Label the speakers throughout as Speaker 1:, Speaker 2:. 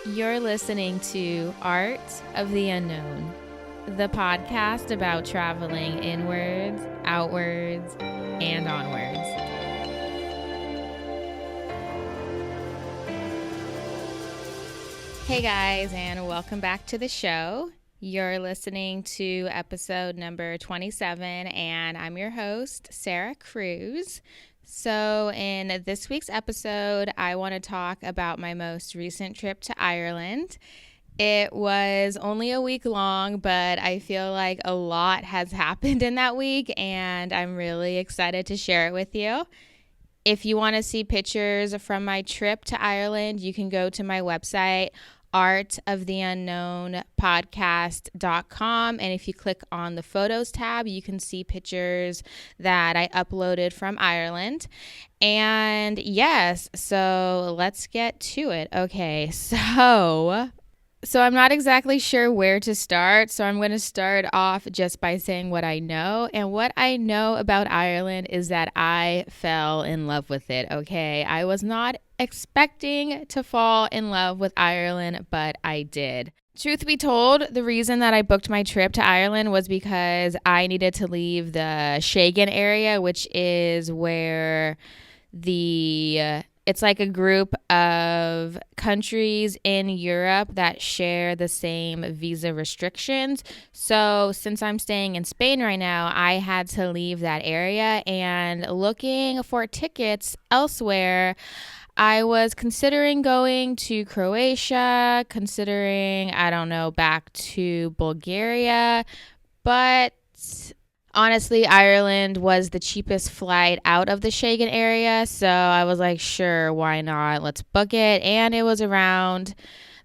Speaker 1: You're listening to Art of the Unknown, the podcast about traveling inwards, outwards, and onwards. Hey guys, and welcome back to the show. You're listening to episode number 27, and I'm your host, Sarah Kreuz. So in this week's episode, I want to talk about my most recent trip to Ireland. It was only a week long, but I feel like a lot has happened in that week, and I'm really excited to share it with you. If you want to see pictures from my trip to Ireland, you can go to my website, artoftheunknownpodcast.com, and if you click on the photos tab, you can see pictures that I uploaded from Ireland. And yes, so let's get to it. Okay, so I'm not exactly sure where to start, so I'm going to start off just by saying what I know. And what I know about Ireland is that I fell in love with it, okay? I was not expecting to fall in love with Ireland, but I did. Truth be told, the reason that I booked my trip to Ireland was because I needed to leave the Schengen area, which is where it's like a group of countries in Europe that share the same visa restrictions. So since I'm staying in Spain right now, I had to leave that area, and looking for tickets elsewhere, I was considering going to Croatia, back to Bulgaria, but honestly, Ireland was the cheapest flight out of the Schengen area, so I was like, sure, why not? Let's book it. And it was around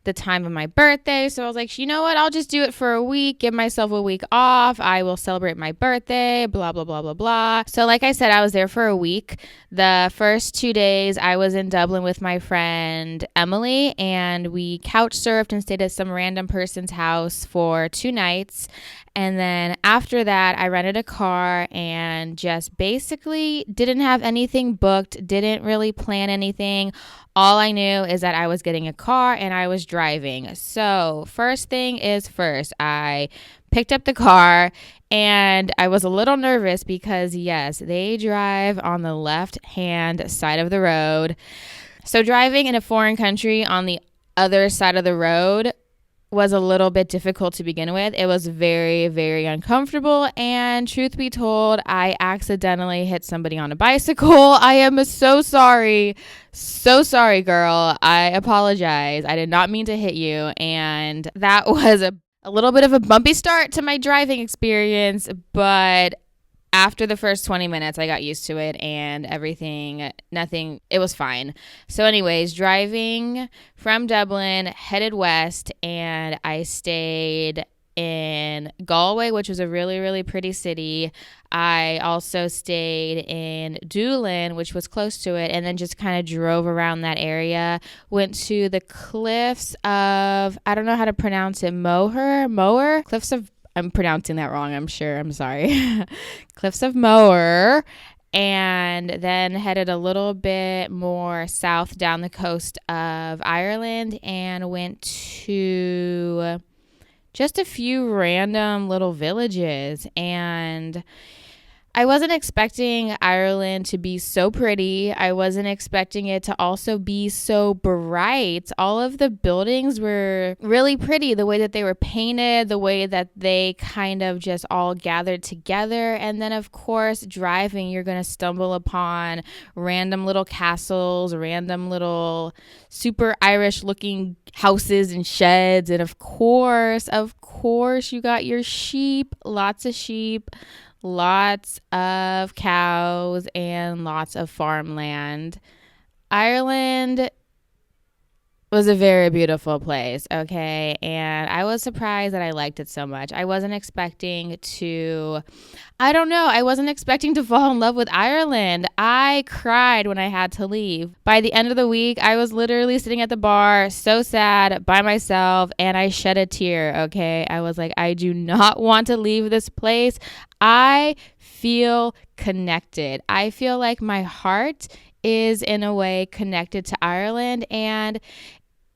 Speaker 1: the time of my birthday, so I was like, you know what? I'll just do it for a week, give myself a week off. I will celebrate my birthday, blah, blah, blah, blah, blah. So like I said, I was there for a week. The first 2 days, I was in Dublin with my friend Emily, and we couch surfed and stayed at some random person's house for 2 nights. And then after that, I rented a car and just basically didn't have anything booked, didn't really plan anything. All I knew is that I was getting a car and I was driving. So first thing is first, I picked up the car and I was a little nervous because, yes, they drive on the left-hand side of the road. So driving in a foreign country on the other side of the road was a little bit difficult to begin with. It was very, very uncomfortable, and truth be told, I accidentally hit somebody on a bicycle. I am so sorry. So sorry, girl. I apologize. I did not mean to hit you, and that was a little bit of a bumpy start to my driving experience, but after the first 20 minutes, I got used to it and it was fine. So anyways, driving from Dublin, headed west, and I stayed in Galway, which was a really, really pretty city. I also stayed in Doolin, which was close to it, and then just kind of drove around that area. Went to the cliffs of, I don't know how to pronounce it, Moher? Cliffs of, I'm pronouncing that wrong, I'm sure. I'm sorry. Cliffs of Moher. And then headed a little bit more south down the coast of Ireland and went to just a few random little villages. And I wasn't expecting Ireland to be so pretty. I wasn't expecting it to also be so bright. All of the buildings were really pretty, the way that they were painted, the way that they kind of just all gathered together. And then, of course, driving, you're going to stumble upon random little castles, random little super Irish-looking houses and sheds. And of course, you got your sheep, lots of sheep, lots of cows, and lots of farmland. Ireland was a very beautiful place, okay? And I was surprised that I liked it so much. I wasn't expecting to fall in love with Ireland. I cried when I had to leave. By the end of the week, I was literally sitting at the bar, so sad, by myself, and I shed a tear, okay? I was like, I do not want to leave this place. I feel connected. I feel like my heart is in a way connected to Ireland, and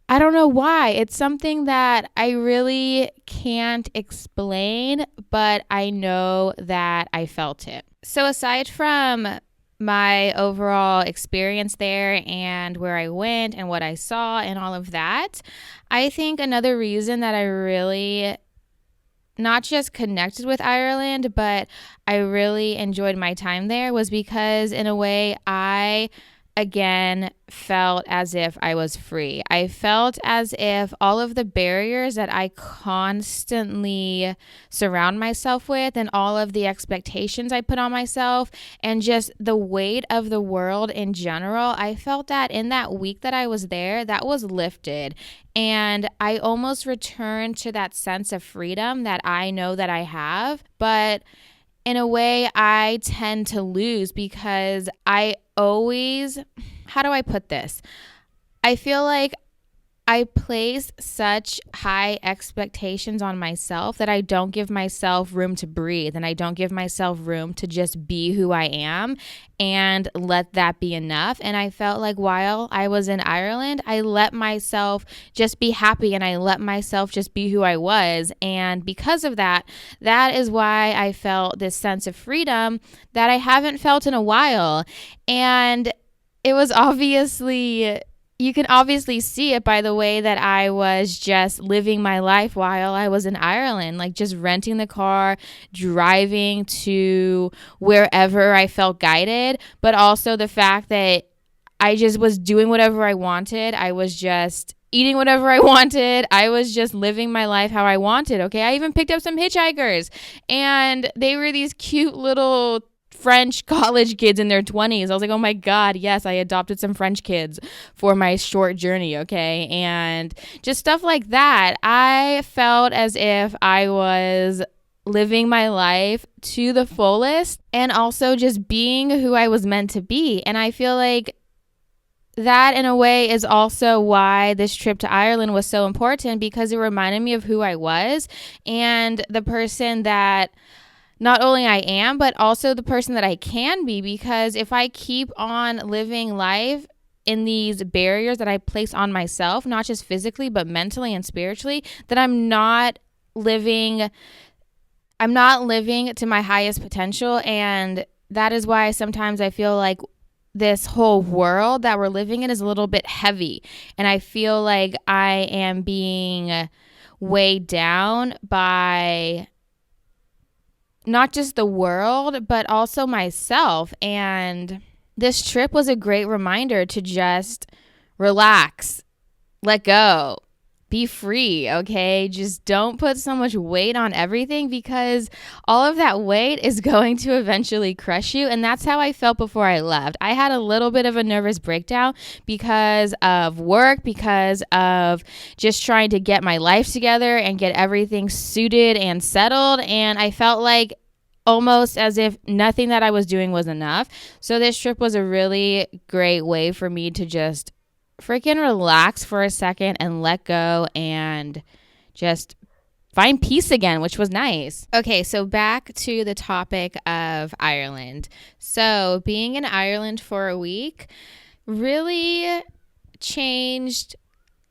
Speaker 1: I don't know why. It's something that I really can't explain, but I know that I felt it. So, aside from my overall experience there and where I went and what I saw and all of that, I think another reason that I really not just connected with Ireland, but I really enjoyed my time there was because, in a way, I again felt as if I was free. I felt as if all of the barriers that I constantly surround myself with and all of the expectations I put on myself and just the weight of the world in general, I felt that in that week that I was there, that was lifted. And I almost returned to that sense of freedom that I know that I have. But in a way, I tend to lose because I always, how do I put this? I feel like I place such high expectations on myself that I don't give myself room to breathe and I don't give myself room to just be who I am and let that be enough. And I felt like while I was in Ireland, I let myself just be happy and I let myself just be who I was. And because of that, that is why I felt this sense of freedom that I haven't felt in a while. And it was obviously, you can obviously see it by the way that I was just living my life while I was in Ireland, like just renting the car, driving to wherever I felt guided, but also the fact that I just was doing whatever I wanted. I was just eating whatever I wanted. I was just living my life how I wanted. Okay. I even picked up some hitchhikers and they were these cute little French college kids in their 20s. I was like, oh my God, yes, I adopted some French kids for my short journey, okay? And just stuff like that. I felt as if I was living my life to the fullest and also just being who I was meant to be. And I feel like that in a way is also why this trip to Ireland was so important because it reminded me of who I was and the person that not only I am, but also the person that I can be. Because if I keep on living life in these barriers that I place on myself, not just physically, but mentally and spiritually, then I'm not living to my highest potential. And that is why sometimes I feel like this whole world that we're living in is a little bit heavy. And I feel like I am being weighed down by not just the world, but also myself. And this trip was a great reminder to just relax, let go, be free, okay? Just don't put so much weight on everything because all of that weight is going to eventually crush you. And that's how I felt before I left. I had a little bit of a nervous breakdown because of work, because of just trying to get my life together and get everything suited and settled. And I felt like almost as if nothing that I was doing was enough. So this trip was a really great way for me to just freaking relax for a second and let go and just find peace again, which was nice. Okay, so back to the topic of Ireland. So being in Ireland for a week really changed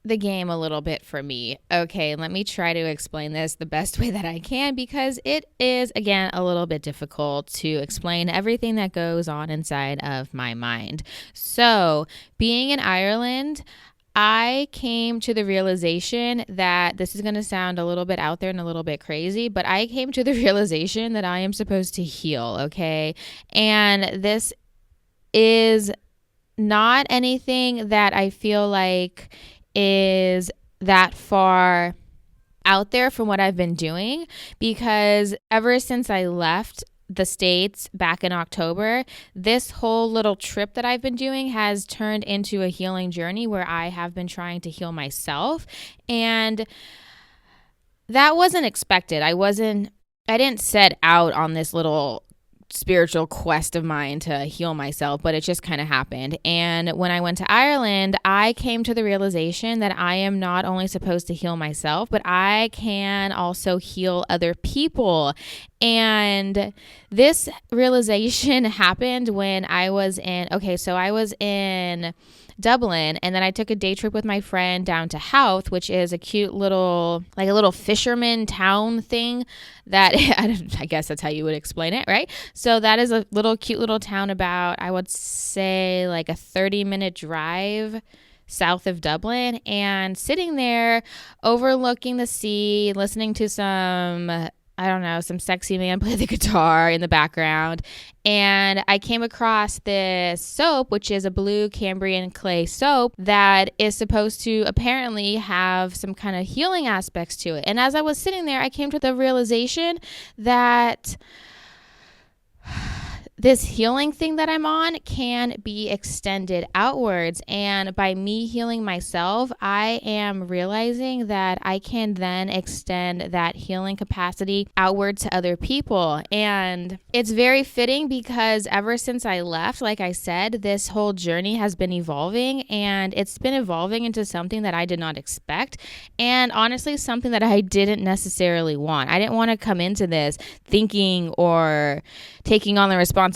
Speaker 1: the game a little bit for me. Okay, let me try to explain this the best way that I can because it is, again, a little bit difficult to explain everything that goes on inside of my mind. So, being in Ireland, I came to the realization that this is going to sound a little bit out there and a little bit crazy, but I came to the realization that I am supposed to heal, okay? And this is not anything that I feel like is that far out there from what I've been doing because ever since I left the States back in October, this whole little trip that I've been doing has turned into a healing journey where I have been trying to heal myself. And that wasn't expected. I didn't set out on this little spiritual quest of mine to heal myself, but it just kind of happened. And when I went to Ireland, I came to the realization that I am not only supposed to heal myself, but I can also heal other people. And this realization happened when I was in Dublin. And then I took a day trip with my friend down to Howth, which is a cute little, like a little fisherman town thing that I guess that's how you would explain it, right? So that is a little cute little town about, I would say, like a 30-minute drive south of Dublin, and sitting there overlooking the sea, listening to some, I don't know, some sexy man play the guitar in the background. And I came across this soap, which is a blue Cambrian clay soap that is supposed to apparently have some kind of healing aspects to it. And as I was sitting there, I came to the realization that this healing thing that I'm on can be extended outwards. And by me healing myself, I am realizing that I can then extend that healing capacity outward to other people. And it's very fitting because ever since I left, like I said, this whole journey has been evolving, and it's been evolving into something that I did not expect. And honestly, something that I didn't necessarily want. I didn't want to come into this thinking or taking on the responsibility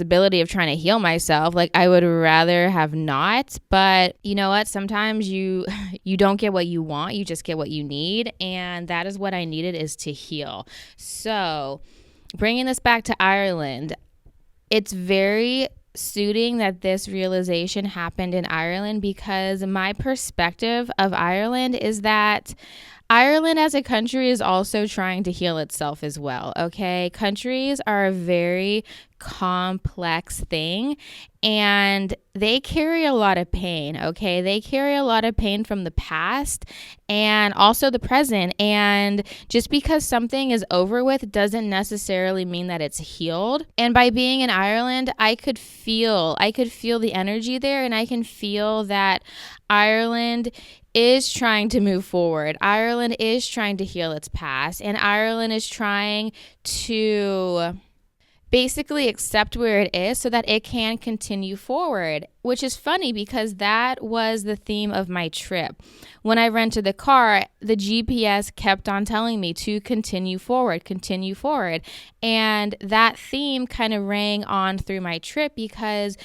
Speaker 1: of trying to heal myself. Like, I would rather have not. But you know what? Sometimes you don't get what you want. You just get what you need. And that is what I needed, is to heal. So bringing this back to Ireland, it's very suiting that this realization happened in Ireland, because my perspective of Ireland is that Ireland as a country is also trying to heal itself as well, okay? Countries are a very complex thing, and they carry a lot of pain, okay? They carry a lot of pain from the past and also the present. And just because something is over with doesn't necessarily mean that it's healed. And by being in Ireland, I could feel the energy there, and I can feel that Ireland is trying to move forward. Ireland is trying to heal its past, and Ireland is trying to basically accept where it is so that it can continue forward, which is funny because that was the theme of my trip. When I rented the car, the GPS kept on telling me to continue forward. And that theme kind of rang on through my trip because,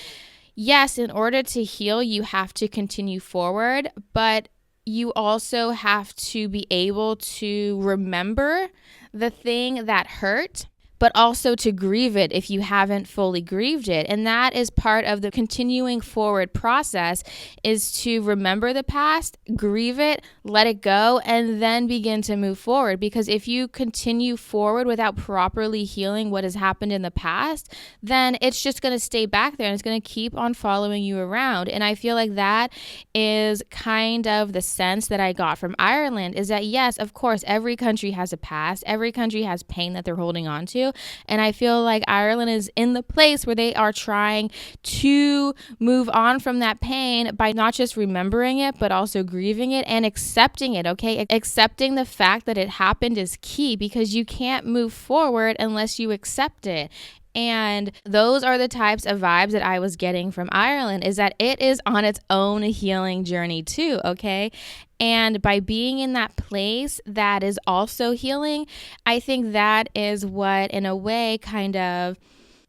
Speaker 1: yes, in order to heal, you have to continue forward, but you also have to be able to remember the thing that hurt, but also to grieve it if you haven't fully grieved it. And that is part of the continuing forward process, is to remember the past, grieve it, let it go, and then begin to move forward. Because if you continue forward without properly healing what has happened in the past, then it's just going to stay back there and it's going to keep on following you around. And I feel like that is kind of the sense that I got from Ireland, is that yes, of course, every country has a past, every country has pain that they're holding on to. And I feel like Ireland is in the place where they are trying to move on from that pain by not just remembering it, but also grieving it and accepting it, okay? Accepting the fact that it happened is key, because you can't move forward unless you accept it. And those are the types of vibes that I was getting from Ireland, is that it is on its own healing journey too, okay? And by being in that place that is also healing, I think that is what, in a way, kind of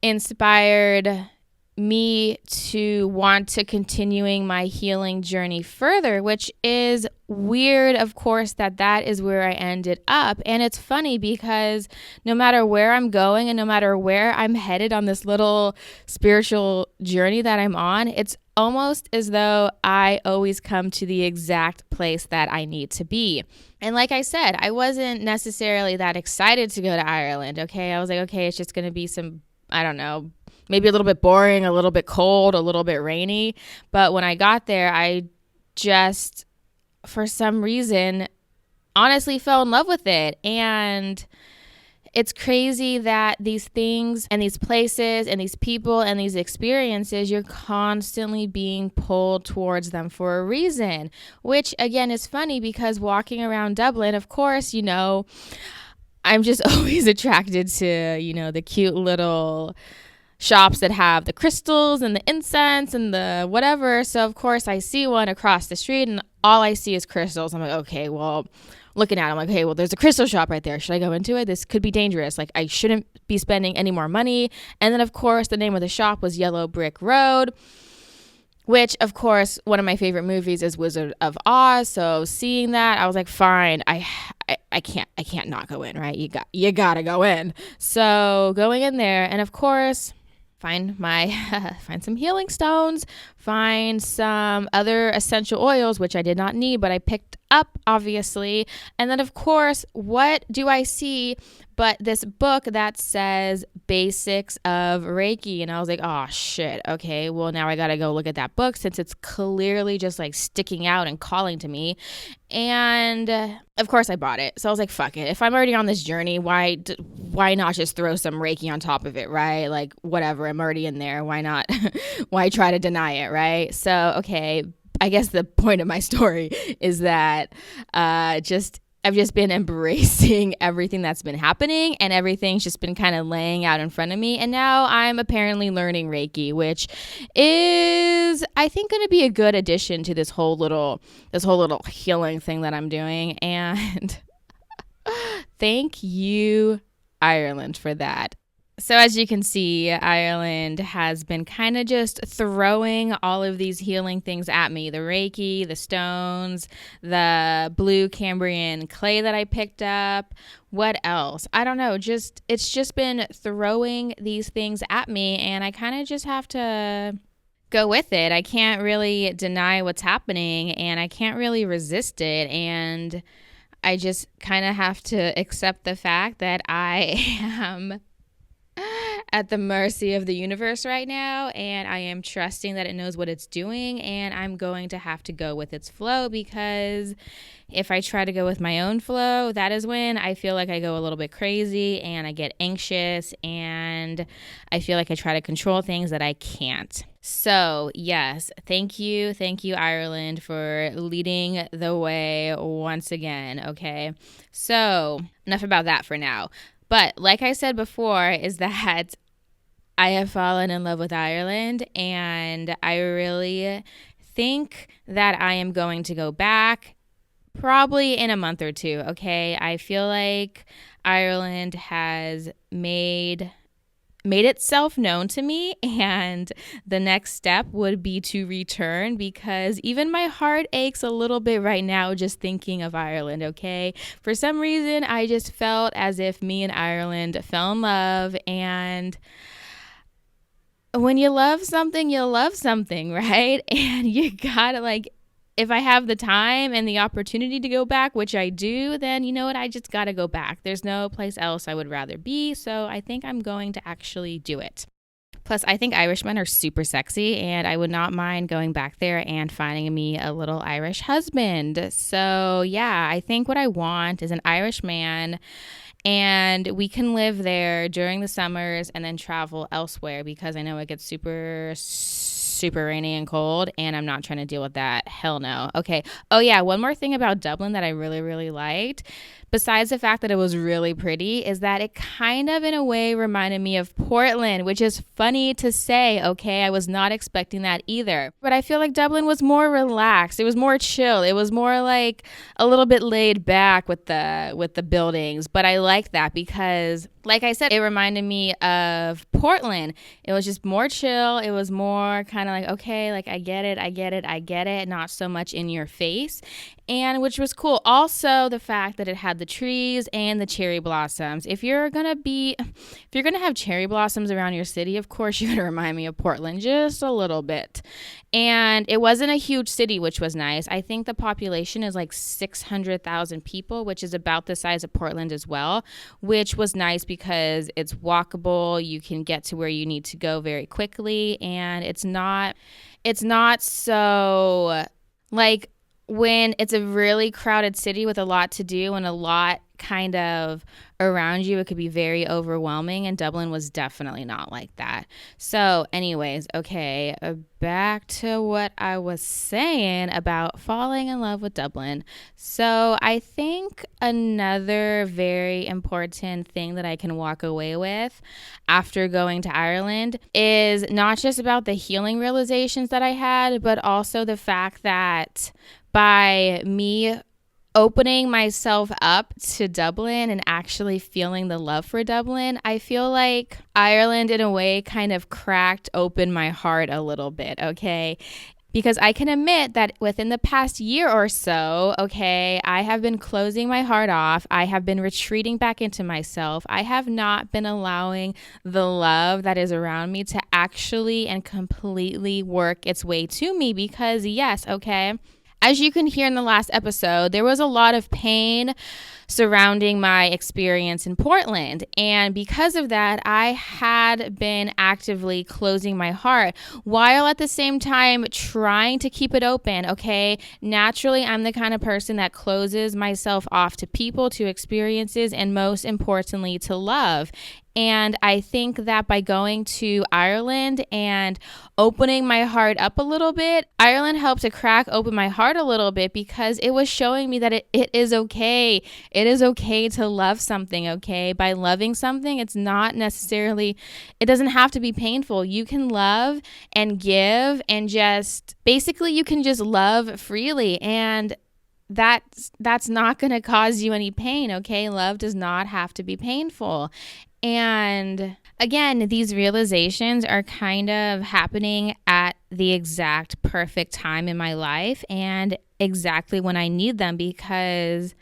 Speaker 1: inspired me to want to continuing my healing journey further, which is weird, of course, that is where I ended up. And it's funny because no matter where I'm going and no matter where I'm headed on this little spiritual journey that I'm on, it's almost as though I always come to the exact place that I need to be. And like I said, I wasn't necessarily that excited to go to Ireland, okay? I was like, okay, it's just going to be some, I don't know, maybe a little bit boring, a little bit cold, a little bit rainy. But when I got there, I just, for some reason, honestly fell in love with it. And it's crazy that these things and these places and these people and these experiences, you're constantly being pulled towards them for a reason, which again is funny because walking around Dublin, of course, you know, I'm just always attracted to, you know, the cute little shops that have the crystals and the incense and the whatever. So of course I see one across the street and all I see is crystals. I'm like, okay, well, looking at it, I'm like, hey, well, there's a crystal shop right there. Should I go into it? This could be dangerous. Like, I shouldn't be spending any more money. And then of course the name of the shop was Yellow Brick Road. which of course one of my favorite movies is Wizard of Oz. So seeing that, I was like, fine, I can't not go in, right? You gotta go in. So going in there, and of course find some healing stones, find some other essential oils, which I did not need, but I picked up, obviously. And then, of course, what do I see but this book that says Basics of Reiki? And I was like, oh, shit. Okay, well, now I got to go look at that book since it's clearly just like sticking out and calling to me. And of course, I bought it. So I was like, fuck it. If I'm already on this journey, why not just throw some Reiki on top of it, right? Like, whatever. I'm already in there. Why not? Why try to deny it, right? So, okay. I guess the point of my story is that I've just been embracing everything that's been happening, and everything's just been kind of laying out in front of me. And now I'm apparently learning Reiki, which is, I think, going to be a good addition to this whole little healing thing that I'm doing. And thank you, Ireland, for that. So as you can see, Ireland has been kind of just throwing all of these healing things at me. The Reiki, the stones, the blue Cambrian clay that I picked up. What else? I don't know. It's just been throwing these things at me, and I kind of just have to go with it. I can't really deny what's happening, and I can't really resist it. And I just kind of have to accept the fact that I am at the mercy of the universe right now, and I am trusting that it knows what it's doing, and I'm going to have to go with its flow, because if I try to go with my own flow, that is when I feel like I go a little bit crazy and I get anxious, and I feel like I try to control things that I can't. So yes, thank you Ireland, for leading the way once again. Okay, so enough about that for now. But like I said before, is that I have fallen in love with Ireland, and I really think that I am going to go back probably in a month or two, okay? I feel like Ireland has made itself known to me, and the next step would be to return, because even my heart aches a little bit right now just thinking of Ireland, okay? For some reason, I just felt as if me and Ireland fell in love, and when you love something, right? And you gotta, like, if I have the time and the opportunity to go back, which I do, then you know what? I just got to go back. There's no place else I would rather be. So I think I'm going to actually do it. Plus, I think Irishmen are super sexy, and I would not mind going back there and finding me a little Irish husband. So yeah, I think what I want is an Irish man, and we can live there during the summers and then travel elsewhere, because I know it gets super rainy and cold, and I'm not trying to deal with that. Hell no. Okay. Oh yeah, one more thing about Dublin that I really, really liked, besides the fact that it was really pretty, is that it kind of in a way reminded me of Portland, which is funny to say, okay? I was not expecting that either. But I feel like Dublin was more relaxed. It was more chill. It was more like a little bit laid back with the buildings. But I like that because, like I said, it reminded me of Portland. It was just more chill. It was more kind of like, okay, like I get it, not so much in your face. And which was cool. Also, the fact that it had the trees and the cherry blossoms. If you're gonna have cherry blossoms around your city, of course you're gonna remind me of Portland just a little bit. And it wasn't a huge city, which was nice. I think the population is like 600,000 people, which is about the size of Portland as well, which was nice because it's walkable. You can get to where you need to go very quickly, and it's not so like when it's a really crowded city with a lot to do and a lot kind of around you, it could be very overwhelming, and Dublin was definitely not like that. So anyways, okay, back to what I was saying about falling in love with Dublin. So I think another very important thing that I can walk away with after going to Ireland is not just about the healing realizations that I had, but also the fact that by me opening myself up to Dublin and actually feeling the love for Dublin, I feel like Ireland in a way kind of cracked open my heart a little bit, okay? because I can admit that within the past year or so, okay, I have been closing my heart off. I have been retreating back into myself. I have not been allowing the love that is around me to actually and completely work its way to me because, yes, okay, as you can hear in the last episode, there was a lot of pain surrounding my experience in Portland. And because of that, I had been actively closing my heart while at the same time trying to keep it open. Okay. Naturally, I'm the kind of person that closes myself off to people, to experiences, and most importantly, to love. And I think that by going to Ireland and opening my heart up a little bit, Ireland helped to crack open my heart a little bit because it was showing me that it is okay. It is okay to love something, okay? By loving something, it's not necessarily, it doesn't have to be painful. You can love and give and just, basically you can just love freely, and that's not going to cause you any pain, okay? Love does not have to be painful. And again, these realizations are kind of happening at the exact perfect time in my life and exactly when I need them because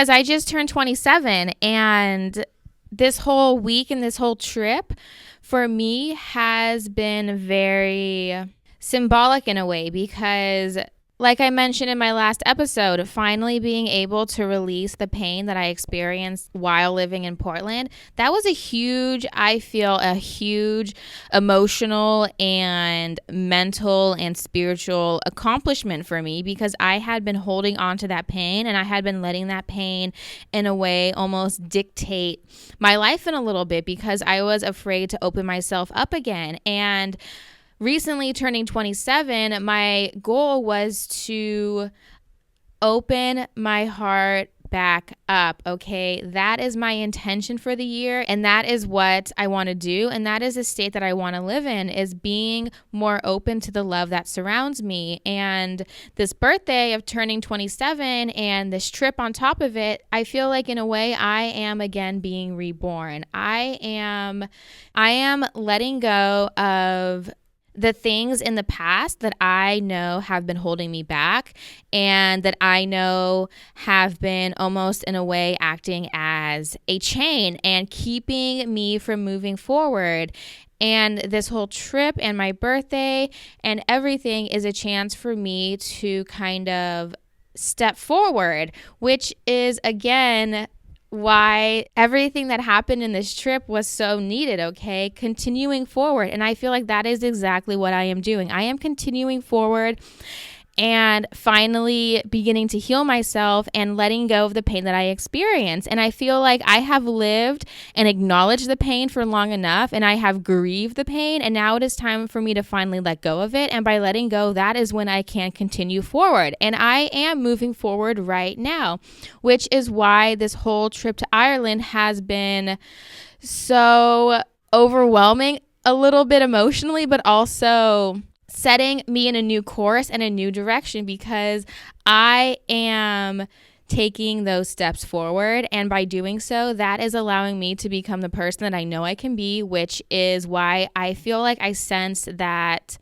Speaker 1: I just turned 27, and this whole week and this whole trip for me has been very symbolic in a way because, like I mentioned in my last episode, finally being able to release the pain that I experienced while living in Portland, that was a huge emotional and mental and spiritual accomplishment for me because I had been holding on to that pain and I had been letting that pain in a way almost dictate my life in a little bit because I was afraid to open myself up again. And recently turning 27, my goal was to open my heart back up, okay? That is my intention for the year, and that is what I want to do, and that is a state that I want to live in, is being more open to the love that surrounds me. And this birthday of turning 27 and this trip on top of it, I feel like in a way I am again being reborn. I am letting go of the things in the past that I know have been holding me back and that I know have been almost in a way acting as a chain and keeping me from moving forward. And this whole trip and my birthday and everything is a chance for me to kind of step forward, which is again why everything that happened in this trip was so needed, okay? Continuing forward. And I feel like that is exactly what I am doing. I am continuing forward and finally beginning to heal myself and letting go of the pain that I experienced. And I feel like I have lived and acknowledged the pain for long enough, and I have grieved the pain, and now it is time for me to finally let go of it. And by letting go, that is when I can continue forward. And I am moving forward right now, which is why this whole trip to Ireland has been so overwhelming, a little bit emotionally, but also setting me in a new course and a new direction because I am taking those steps forward. And by doing so, that is allowing me to become the person that I know I can be, which is why I feel like I sensed that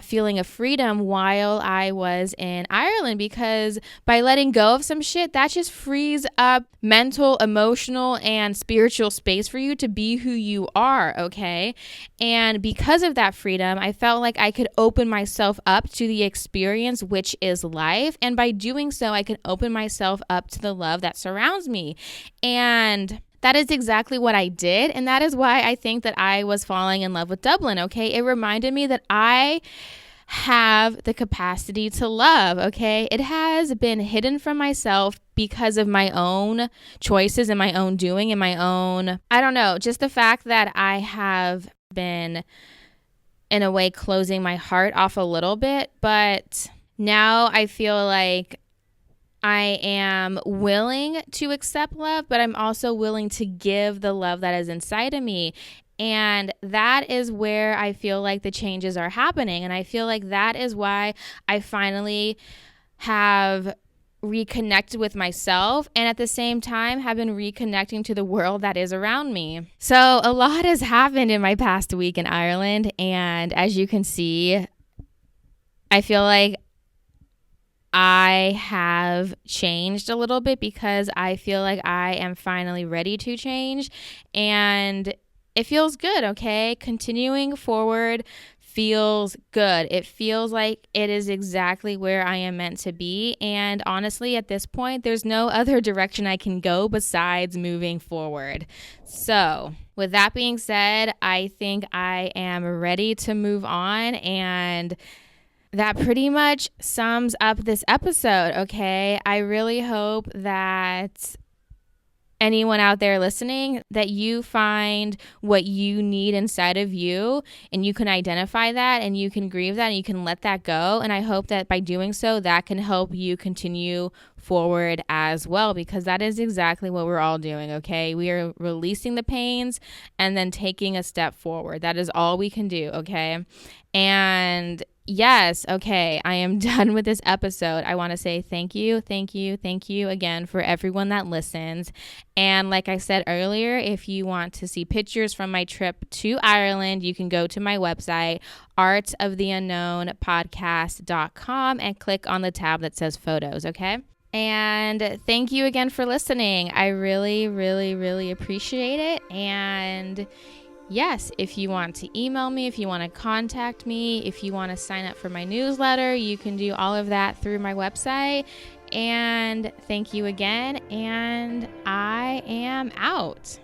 Speaker 1: feeling of freedom while I was in Ireland, because by letting go of some shit, that just frees up mental, emotional, and spiritual space for you to be who you are, okay? And because of that freedom, I felt like I could open myself up to the experience, which is life. And by doing so, I can open myself up to the love that surrounds me. And that is exactly what I did. And that is why I think that I was falling in love with Dublin, okay? It reminded me that I have the capacity to love, okay? It has been hidden from myself because of my own choices and my own doing and my own, I don't know, just the fact that I have been, in a way, closing my heart off a little bit. But now I feel like I am willing to accept love, but I'm also willing to give the love that is inside of me. And that is where I feel like the changes are happening. And I feel like that is why I finally have reconnected with myself and at the same time have been reconnecting to the world that is around me. So a lot has happened in my past week in Ireland. And as you can see, I feel like I have changed a little bit because I feel like I am finally ready to change, and it feels good, okay? Continuing forward feels good. It feels like it is exactly where I am meant to be, and honestly, at this point, there's no other direction I can go besides moving forward. So, with that being said, I think I am ready to move on, and that pretty much sums up this episode, okay? I really hope that anyone out there listening, that you find what you need inside of you and you can identify that and you can grieve that and you can let that go. And I hope that by doing so, that can help you continue forward as well, because that is exactly what we're all doing, okay? We are releasing the pains and then taking a step forward. That is all we can do, okay? And yes, okay, I am done with this episode. I want to say thank you again for everyone that listens. And like I said earlier, if you want to see pictures from my trip to Ireland, you can go to my website, artsoftheunknownpodcast.com, and click on the tab that says photos, okay? And thank you again for listening. I really, really, really appreciate it. And yes, if you want to email me, if you want to contact me, if you want to sign up for my newsletter, you can do all of that through my website. And thank you again, and I am out.